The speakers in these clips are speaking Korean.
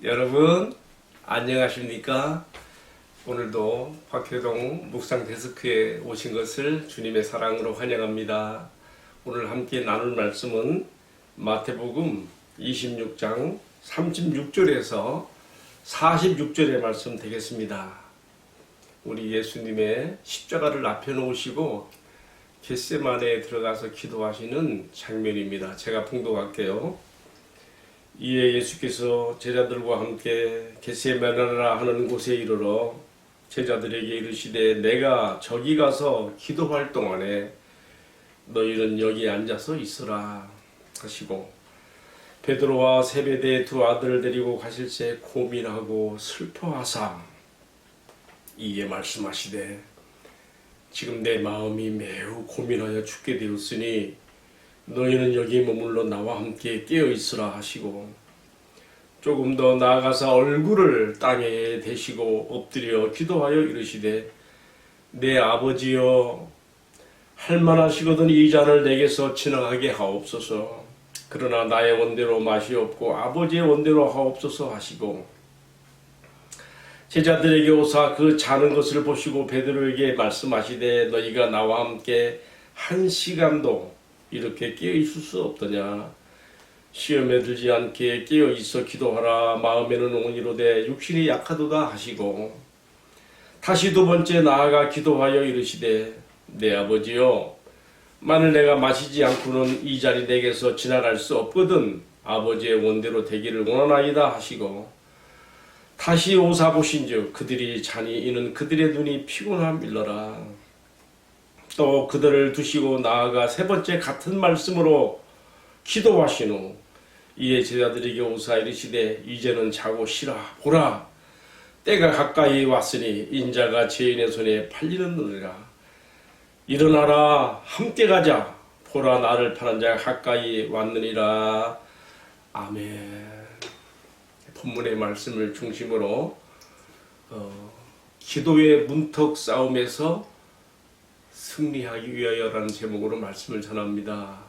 여러분 안녕하십니까? 오늘도 박혜동 묵상 데스크에 오신 것을 주님의 사랑으로 환영합니다. 오늘 함께 나눌 말씀은 마태복음 26장 36절에서 46절의 말씀 되겠습니다. 우리 예수님의 십자가를 앞에 놓으시고 겟세마네에 들어가서 기도하시는 장면입니다. 제가 봉독할게요. 이에 예수께서 제자들과 함께 겟세마네라 하는 곳에 이르러 제자들에게 이르시되 내가 저기 가서 기도할 동안에 너희는 여기 앉아서 있으라 하시고 베드로와 세베대의 두 아들을 데리고 가실새 고민하고 슬퍼하사 이에 말씀하시되 지금 내 마음이 매우 고민하여 죽게 되었으니 너희는 여기 머물러 나와 함께 깨어 있으라 하시고 조금 더 나아가서 얼굴을 땅에 대시고 엎드려 기도하여 이르시되 내 아버지여 할만하시거든 이 잔을 내게서 지나가게 하옵소서. 그러나 나의 원대로 맛이 없고 아버지의 원대로 하옵소서 하시고 제자들에게 오사 그 자는 것을 보시고 베드로에게 말씀하시되 너희가 나와 함께 한 시간도 이렇게 깨어 있을 수 없더냐. 시험에 들지 않게 깨어 있어 기도하라. 마음에는 온이로되 육신이 약하도다 하시고 다시 두 번째 나아가 기도하여 이르시되 내 아버지여 만일 내가 마시지 않고는 이 잔이 내게서 지나갈 수 없거든 아버지의 원대로 되기를 원하나이다 하시고 다시 오사 보신즉 그들이 자니 이는 그들의 눈이 피곤함 일러라. 또 그들을 두시고 나아가 세 번째 같은 말씀으로 기도하신 후 이에 제자들에게 오사 이르시되 이제는 자고 쉬라. 보라 때가 가까이 왔으니 인자가 죄인의 손에 팔리느니라. 일어나라 함께 가자. 보라 나를 파는 자가 가까이 왔느니라. 아멘. 본문의 말씀을 중심으로 기도의 문턱 싸움에서 승리하기 위하여라는 제목으로 말씀을 전합니다.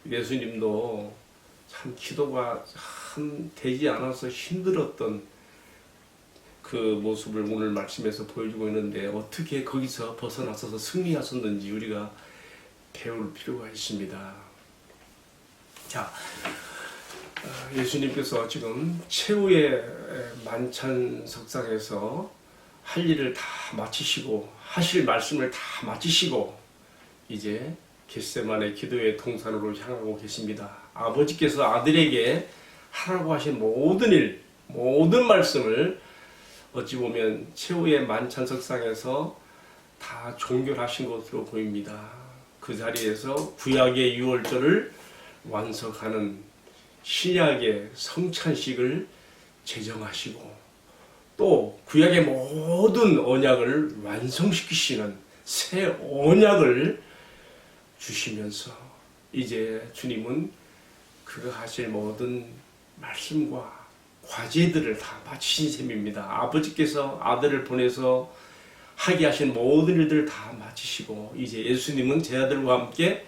예수님도 참 기도가 참 되지 않아서 힘들었던 그 모습을 오늘 말씀에서 보여주고 있는데 어떻게 거기서 벗어나서 승리하셨는지 우리가 배울 필요가 있습니다. 자, 예수님께서 지금 최후의 만찬 석상에서 할 일을 다 마치시고 하실 말씀을 다 마치시고 이제 겟세마네 기도의 동산으로 향하고 계십니다. 아버지께서 아들에게 하라고 하신 모든 일, 모든 말씀을 어찌 보면 최후의 만찬 석상에서 다 종결하신 것으로 보입니다. 그 자리에서 구약의 유월절을 완성하는 신약의 성찬식을 제정하시고 또 구약의 모든 언약을 완성시키시는 새 언약을 주시면서 이제 주님은 그가 하실 모든 말씀과 과제들을 다 마치신 셈입니다. 아버지께서 아들을 보내서 하게 하신 모든 일들을 다 마치시고 이제 예수님은 제자들과 함께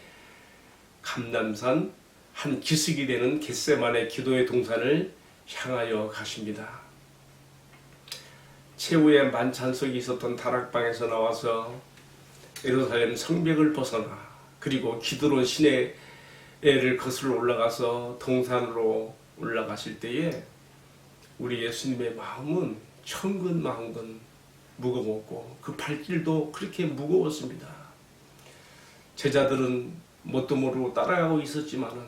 감람산 한 기슭이 되는 겟세마네 기도의 동산을 향하여 가십니다. 최후의 만찬석이 있었던 다락방에서 나와서 예루살렘 성벽을 벗어나 그리고 기드론 시내를 거슬러 올라가서 동산으로 올라가실 때에 우리 예수님의 마음은 천근만근 무거웠고 그 발길도 그렇게 무거웠습니다. 제자들은 뭣도 모르고 따라가고 있었지만은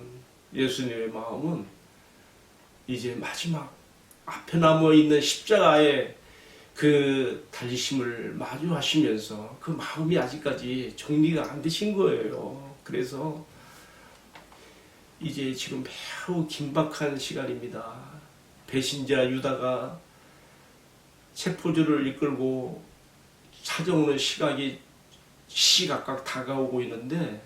예수님의 마음은 이제 마지막 앞에 남아 있는 십자가의 그 달리심을 마주하시면서 그 마음이 아직까지 정리가 안 되신 거예요. 그래서 이제 지금 매우 긴박한 시간입니다. 배신자 유다가 세포주를 이끌고 찾아오는 시각각 다가오고 있는데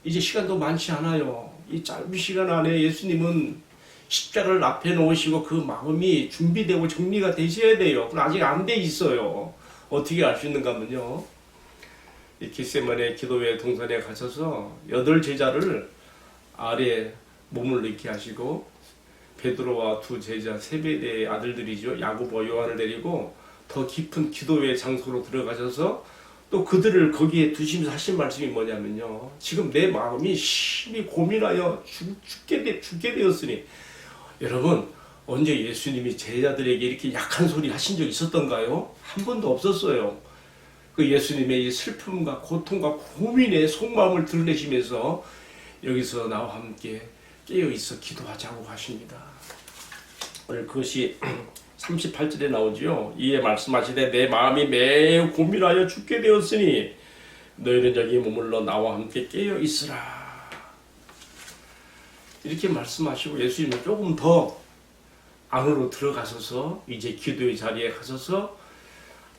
이제 시간도 많지 않아요. 이 짧은 시간 안에 예수님은 십자가를 앞에 놓으시고 그 마음이 준비되고 정리가 되셔야 돼요. 그럼 아직 안 돼 있어요. 어떻게 알 수 있는가 하면요. 이 겟세마네 기도회 동산에 가셔서 8 제자를 아래 몸을 넣게 하시고 베드로와 두 제자 세베대의 아들들이죠. 야고보와 요한을 데리고 더 깊은 기도의 장소로 들어가셔서 또 그들을 거기에 두시면서 하신 말씀이 뭐냐면요. 지금 내 마음이 심히 고민하여 죽게 되었으니. 여러분, 언제 예수님이 제자들에게 이렇게 약한 소리 하신 적 있었던가요? 한 번도 없었어요. 그 예수님의 이 슬픔과 고통과 고민의 속마음을 드러내시면서 여기서 나와 함께 깨어있어 기도하자고 하십니다. 오늘 그것이 38절에 나오지요. 이에 말씀하시되 내 마음이 매우 고민하여 죽게 되었으니 너희는 여기 머물러 나와 함께 깨어있으라. 이렇게 말씀하시고 예수님은 조금 더 안으로 들어가셔서 이제 기도의 자리에 가셔서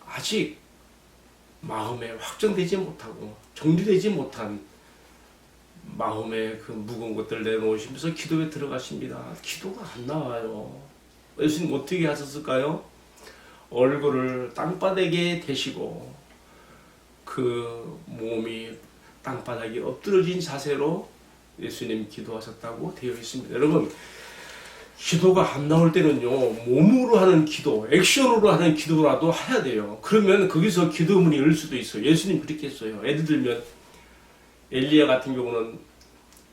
아직 마음에 확정되지 못하고 정리되지 못한 마음의 그 무거운 것들을 내놓으시면서 기도에 들어가십니다. 기도가 안 나와요. 예수님 어떻게 하셨을까요? 얼굴을 땅바닥에 대시고 그 몸이 땅바닥에 엎드러진 자세로 예수님 기도하셨다고 되어 있습니다. 여러분, 기도가 안 나올 때는요, 몸으로 하는 기도, 액션으로 하는 기도라도 해야 돼요. 그러면 거기서 기도문이 열 수도 있어요. 예수님 그렇게 했어요. 예를 들면 엘리야 같은 경우는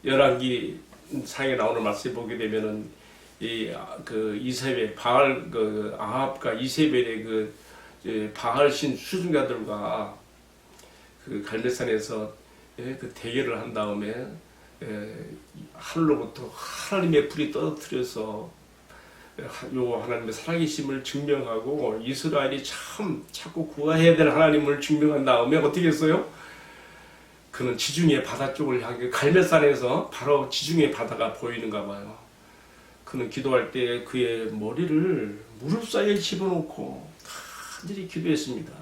열왕기 상에 나오는 말씀을 보게 되면은 그 이세벨 바알 그 아합과 이세벨의 그 바알신 수중자들과 그 갈멜산에서 그 대결을 한 다음에 하늘로부터 하나님의 불이 떨어뜨려서 요 하나님의 살아계심을 증명하고 이스라엘이 참 자꾸 구해야 될 하나님을 증명한 다음에 어떻게 했어요? 그는 지중해 바다 쪽을 향해 갈멜산에서 바로 지중해 바다가 보이는가 봐요. 그는 기도할 때 그의 머리를 무릎 사이에 집어넣고 간절히 기도했습니다.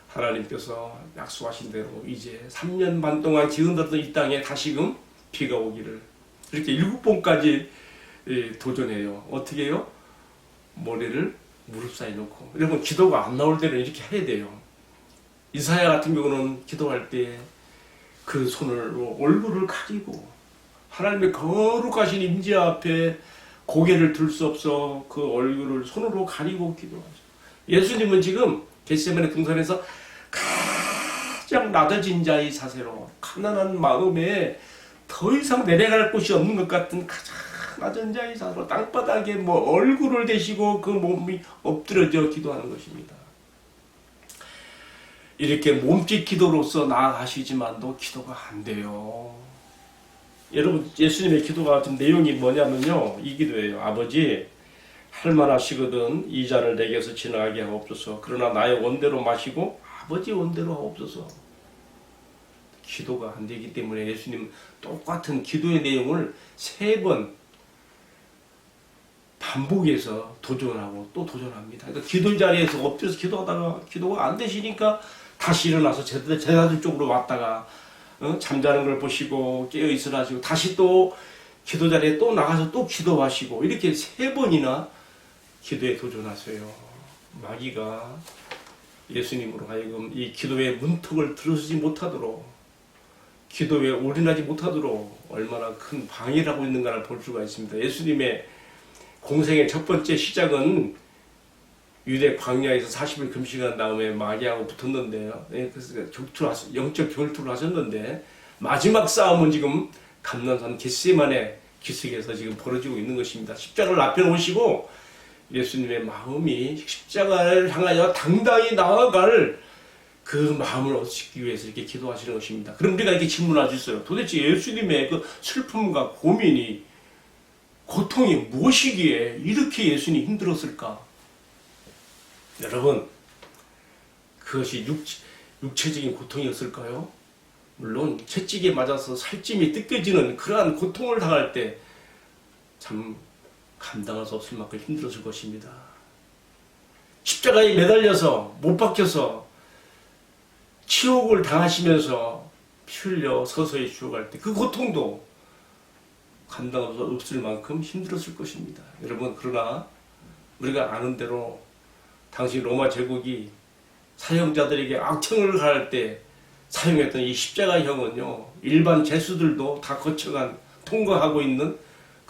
하나님께서 약속하신 대로 이제 3년 반 동안 기은다던 이 땅에 다시금 비가 오기를 이렇게 7번까지 도전해요. 어떻게 해요? 머리를 무릎 사이에 놓고. 여러분, 기도가 안 나올 때는 이렇게 해야 돼요. 이사야 같은 경우는 기도할 때 그 손으로 얼굴을 가리고 하나님의 거룩하신 임재 앞에 고개를 들 수 없어 그 얼굴을 손으로 가리고 기도하죠. 예수님은 지금 겟세마네 동산에서 가장 낮아진 자의 자세로 가난한 마음에 더 이상 내려갈 곳이 없는 것 같은 가장 낮은 자의 자세로 땅바닥에 얼굴을 대시고 그 몸이 엎드려져 기도하는 것입니다. 이렇게 몸짓 기도로서 나아가시지만도 기도가 안 돼요. 여러분, 예수님의 기도가 지금 내용이 뭐냐면요, 이 기도예요. 아버지, 할만하시거든 이 잔을 내게서 지나가게 하옵소서. 그러나 나의 원대로 마시고 아버지 원대로 하옵소서. 기도가 안 되기 때문에 예수님 똑같은 기도의 내용을 3번 반복해서 도전하고 또 도전합니다. 그러니까 기도 자리에서 엎드려서 기도하다가 기도가 안 되시니까 다시 일어나서 제자들 쪽으로 왔다가 잠자는 걸 보시고 깨어 있으라 하시고 다시 또 기도 자리에 또 나가서 또 기도하시고 이렇게 3번이나 기도에 도전하세요. 마귀가 예수님으로 하여금 이 기도의 문턱을 들어서지 못하도록, 기도에 올인하지 못하도록 얼마나 큰 방해를 하고 있는가를 볼 수가 있습니다. 예수님의 공생의 첫 번째 시작은 유대 광야에서 40일 금식한 다음에 마귀하고 붙었는데요. 그래서 영적 결투를 하셨는데 마지막 싸움은 지금 감람산 겟세마네 기슭에서 지금 벌어지고 있는 것입니다. 십자가를 앞에 놓으시고 예수님의 마음이 십자가를 향하여 당당히 나아갈 그 마음을 얻기 위해서 이렇게 기도하시는 것입니다. 그럼 우리가 이렇게 질문할 수 있어요. 도대체 예수님의 그 슬픔과 고민이, 고통이 무엇이기에 이렇게 예수님이 힘들었을까? 여러분, 그것이 육체적인 고통이었을까요? 물론 채찍에 맞아서 살찜이 뜯겨지는 그러한 고통을 당할 때 참 감당할 수 없을 만큼 힘들었을 것입니다. 십자가에 매달려서 못 박혀서 치욕을 당하시면서 피 흘려 서서히 죽어갈 때 그 고통도 감당할 수 없을 만큼 힘들었을 것입니다. 여러분, 그러나 우리가 아는 대로 당시 로마 제국이 사형자들에게 악청을 가할 때 사용했던 이 십자가형은요, 일반 죄수들도 다 거쳐간 통과하고 있는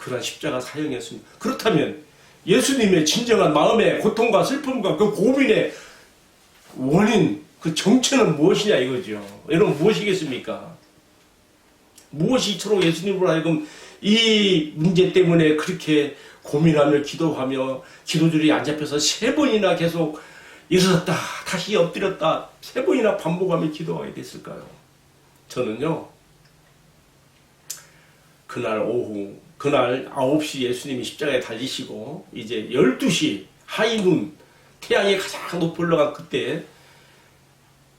그런 십자가 사형이었습니다. 그렇다면 예수님의 진정한 마음의 고통과 슬픔과 그 고민의 원인, 그 정체는 무엇이냐 이거죠. 여러분 무엇이겠습니까? 무엇이 이토록 예수님으로 하여금 이 문제 때문에 그렇게 고민하며 기도하며 기도줄이 안 잡혀서 3번이나 계속 일어섰다 다시 엎드렸다 3번이나 반복하며 기도하게 됐을까요? 저는요, 그날 오후, 그날 9시 예수님이 십자가에 달리시고 이제 12시 하이눈 태양이 가장 높이 올라간 그때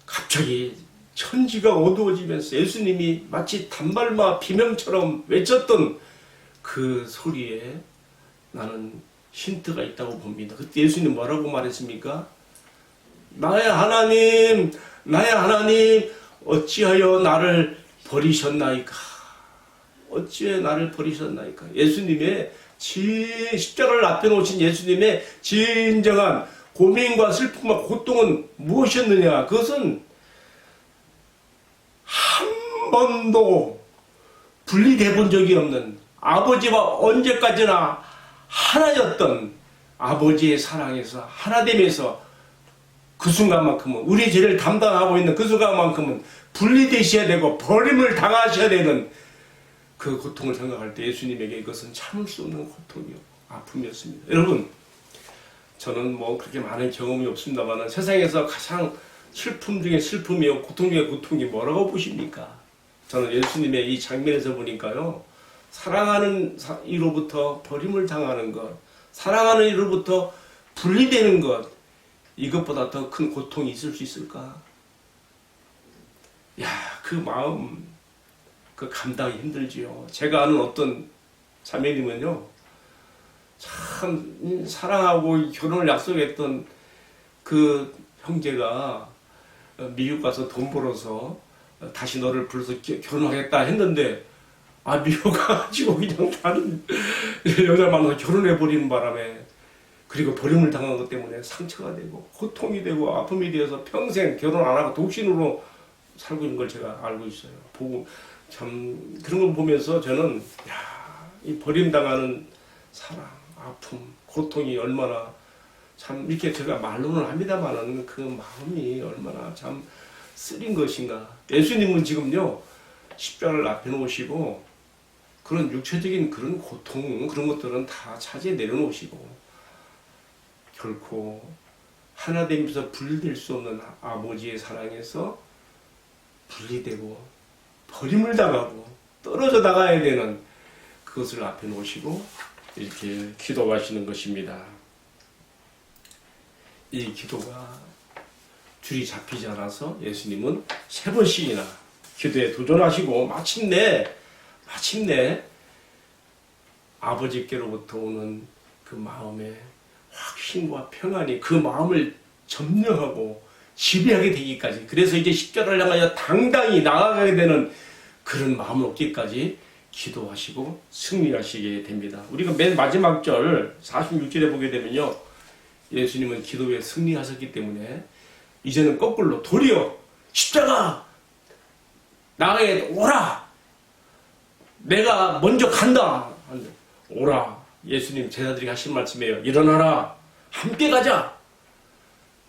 갑자기 천지가 어두워지면서 예수님이 마치 단발마 비명처럼 외쳤던 그 소리에 나는 힌트가 있다고 봅니다. 그때 예수님 뭐라고 말했습니까? 나의 하나님, 나의 하나님, 어찌하여 나를 버리셨나이까? 어찌하여 나를 버리셨나이까? 예수님의 십자가를 앞에 놓으신 예수님의 진정한 고민과 슬픔과 고통은 무엇이었느냐? 그것은 한 번도 분리돼 본 적이 없는 아버지와 언제까지나 하나였던 아버지의 사랑에서 하나됨에서 그 순간만큼은 우리 죄를 담당하고 있는 그 순간만큼은 분리되셔야 되고 버림을 당하셔야 되는 그 고통을 생각할 때 예수님에게 이것은 참을 수 없는 고통이요 아픔이었습니다. 여러분, 저는 뭐 그렇게 많은 경험이 없습니다만 세상에서 가장 슬픔 중에 슬픔이요 고통 중에 고통이 뭐라고 보십니까? 저는 예수님의 이 장면에서 보니까요, 사랑하는 이로부터 버림을 당하는 것, 사랑하는 이로부터 분리되는 것, 이것보다 더 큰 고통이 있을 수 있을까? 야, 그 마음, 그 감당이 힘들지요. 제가 아는 어떤 자매님은요, 참 사랑하고 결혼을 약속했던 그 형제가 미국 가서 돈 벌어서 다시 너를 불러서 결혼하겠다 했는데, 미국 가가지고 그냥 다른 여자 만나서 결혼해버리는 바람에, 그리고 버림을 당한 것 때문에 상처가 되고 고통이 되고 아픔이 되어서 평생 결혼 안 하고 독신으로 살고 있는 걸 제가 알고 있어요. 보고 참 그런 걸 보면서 저는 이 버림당하는 사랑, 아픔, 고통이 얼마나 참 이렇게 제가 말로는 합니다만은 그 마음이 얼마나 참 쓰린 것인가. 예수님은 지금요 십자가를 앞에 놓으시고 그런 육체적인 그런 고통 그런 것들은 다 차지해 내려놓으시고 결코 하나됨에서 분리될 수 없는 아버지의 사랑에서 분리되고 버림을 당하고 떨어져 나가야 되는 그것을 앞에 놓으시고 이렇게 기도하시는 것입니다. 이 기도가 줄이 잡히지 않아서 예수님은 3번씩이나 기도에 도전하시고 마침내 아버지께로부터 오는 그 마음의 확신과 평안이 그 마음을 점령하고 지배하게 되기까지, 그래서 이제 십자가를 향하여 당당히 나아가게 되는 그런 마음을 얻기까지 기도하시고 승리하시게 됩니다. 우리가 맨 마지막 절 46절에 보게 되면요, 예수님은 기도에 승리하셨기 때문에 이제는 거꾸로 도리어 십자가 나에게 오라, 내가 먼저 간다, 오라. 예수님 제자들이 하신 말씀이에요. 일어나라, 함께 가자.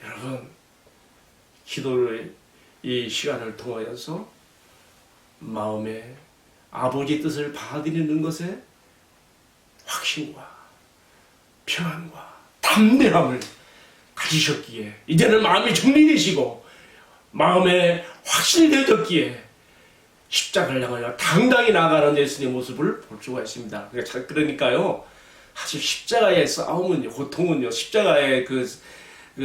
여러분, 기도를 이 시간을 통하여서 마음에 아버지 뜻을 받아들이는 것에 확신과 평안과 담대함을 가지셨기에 이제는 마음이 정리되시고 마음에 확신이 되어졌기에 십자가를 향하여 당당히 나아가는 예수님의 모습을 볼 수가 있습니다. 그러니까요, 사실 십자가의 싸움은요, 고통은요, 십자가의 그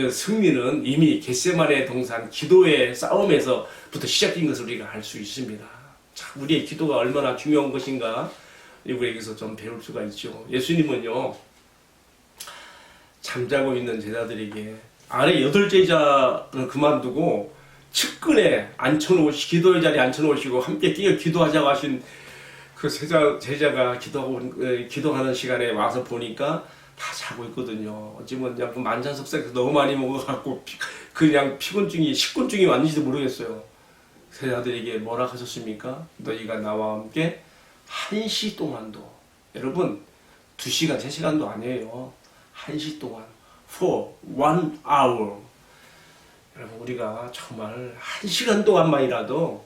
승리는 이미 겟세마네 동산 기도의 싸움에서부터 시작된 것을 우리가 알 수 있습니다. 참 우리의 기도가 얼마나 중요한 것인가 우리에게서 좀 배울 수가 있죠. 예수님은요, 잠자고 있는 제자들에게 아래 8제자를 그만두고 측근에 기도의 자리에 앉혀놓으시고 함께 끼어 기도하자고 하신 그 제자가 기도하는 시간에 와서 보니까 다 자고 있거든요. 어찌면 그냥 만찬석상에서 너무 많이 먹어갖고 그냥 식곤증이 왔는지도 모르겠어요. 제자들에게 뭐라 하셨습니까? 너희가 나와 함께 1시 동안도, 여러분 2시간, 3시간도 아니에요. 1시 동안 for 1 hour. 여러분 우리가 정말 1시간 동안만이라도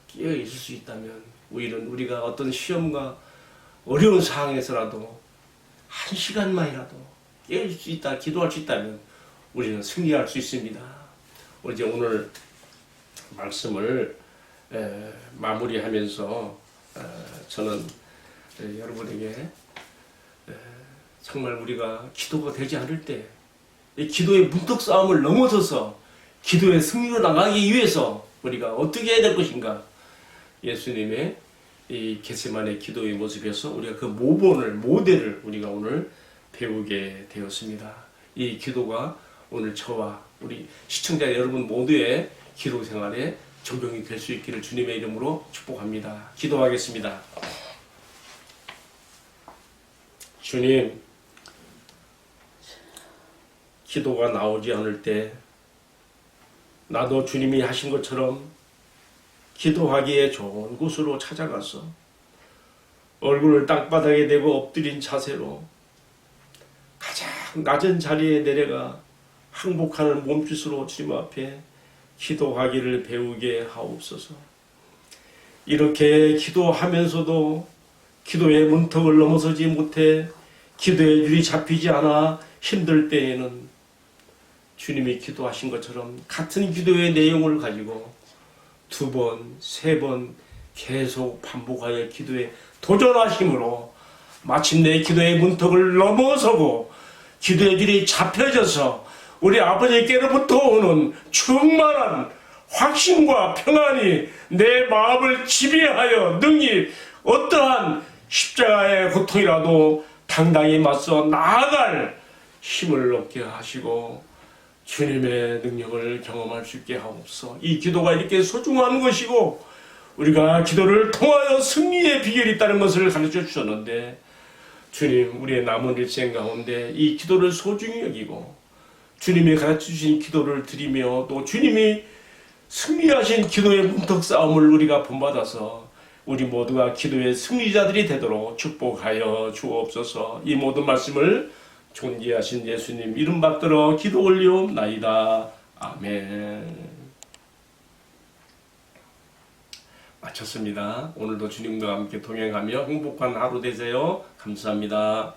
깨어 있을 수 있다면 우리가 어떤 시험과 어려운 상황에서라도 1시간만이라도 깨어 있을 수 있다, 기도할 수 있다면 우리는 승리할 수 있습니다. 이제 오늘 말씀을 마무리하면서 저는 여러분에게 정말 우리가 기도가 되지 않을 때 이 기도의 문턱 싸움을 넘어서서 기도의 승리로 나가기 위해서 우리가 어떻게 해야 될 것인가, 예수님의 이 겟세마네 기도의 모습에서 우리가 그 모델을 우리가 오늘 배우게 되었습니다. 이 기도가 오늘 저와 우리 시청자 여러분 모두의 기도 생활에 적용이 될 수 있기를 주님의 이름으로 축복합니다. 기도하겠습니다. 주님, 기도가 나오지 않을 때 나도 주님이 하신 것처럼 기도하기에 좋은 곳으로 찾아가서 얼굴을 땅바닥에 대고 엎드린 자세로 가장 낮은 자리에 내려가 항복하는 몸짓으로 주님 앞에 기도하기를 배우게 하옵소서. 이렇게 기도하면서도 기도의 문턱을 넘어서지 못해 기도의 줄이 잡히지 않아 힘들 때에는 주님이 기도하신 것처럼 같은 기도의 내용을 가지고 2번, 3번 계속 반복하여 기도에 도전하심으로 마침내 기도의 문턱을 넘어서고 기도의 줄이 잡혀져서 우리 아버지께로부터 오는 충만한 확신과 평안이 내 마음을 지배하여 능히 어떠한 십자가의 고통이라도 당당히 맞서 나아갈 힘을 얻게 하시고 주님의 능력을 경험할 수 있게 하옵소서. 이 기도가 이렇게 소중한 것이고 우리가 기도를 통하여 승리의 비결이 있다는 것을 가르쳐 주셨는데, 주님, 우리의 남은 일생 가운데 이 기도를 소중히 여기고 주님이 가르쳐 주신 기도를 드리며 또 주님이 승리하신 기도의 문턱 싸움을 우리가 본받아서 우리 모두가 기도의 승리자들이 되도록 축복하여 주옵소서. 이 모든 말씀을 존귀하신 예수님 이름 받들어 기도 올리옵나이다. 아멘. 마쳤습니다. 오늘도 주님과 함께 동행하며 행복한 하루 되세요. 감사합니다.